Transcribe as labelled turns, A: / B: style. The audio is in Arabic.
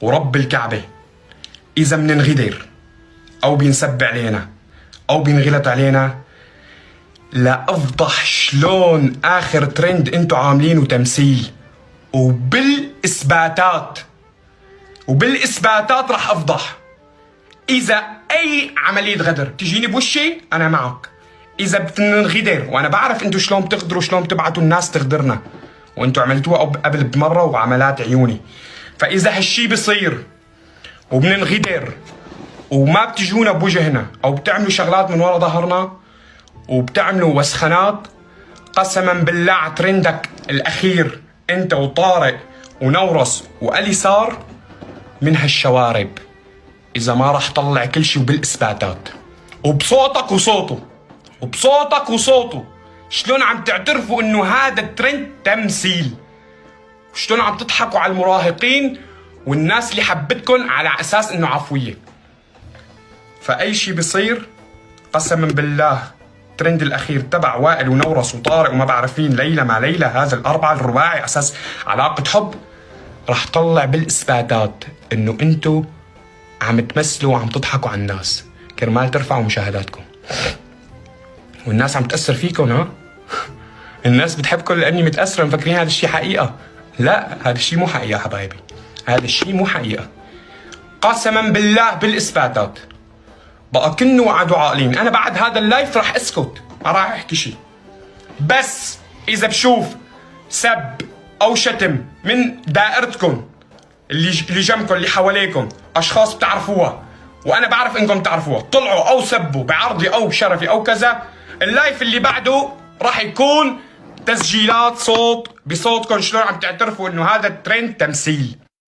A: ورب الكعبة إذا مننغدر أو بينسب علينا أو بينغلط علينا لأفضح شلون آخر ترند انتو عاملينه تمثيل، وبالإثباتات رح أفضح. إذا أي عملية غدر تجيني بوشي أنا معك. إذا بتنغدر وأنا بعرف انتو شلون بتغدروا، شلون بتبعتوا الناس تغدرنا، وانتو عملتوها قبل بمرة وعملات عيوني. فإذا هالشي بصير وبننغدر وما بتجونا بوجهنا أو بتعملوا شغلات من ورا ظهرنا وبتعملوا وسخنات، قسما بالله على ترندك الأخير انت وطارق ونورس وألي صار من هالشوارب. إذا ما راح طلع كل شيء وبالإثباتات وبصوتك وصوته شلون عم تعترفوا إنه هذا الترند تمثيل، وشلون عم تضحكوا على المراهقين والناس اللي حبتكم على أساس إنه عفوية. فأي شيء بيصير قسما بالله الترند الأخير تبع وائل ونورس وطارق وما بعرفين ليلى ما ليلى، هذا الأربعة الرباعي أساس علاقة حب، رح طلع بالإثباتات إنه أنتوا عم تمثلوا وعم تضحكوا على الناس كرمال ترفعوا مشاهداتكم، والناس عم تأثر فيكم. ها الناس بتحبكم لأني متأثرة، مفكرين هذا الشيء حقيقة. لا، هذا الشيء مو حقيقة حبايبي، هذا الشيء مو حقيقة قسما بالله بالإثباتات. بقى كنوا وعدوا عاقلين. أنا بعد هذا اللايف رح أسكت، ما راح أحكي شيء، بس إذا بشوف سب أو شتم من دائرتكم اللي جنبكم اللي حواليكم، أشخاص بتعرفوها وأنا بعرف إنكم تعرفوها، طلعوا أو سبوا بعرضي أو بشرفي أو كذا، اللايف اللي بعده راح يكون تسجيلات صوت بصوتكم شلون عم تعترفوا إنه هذا الترند تمثيل.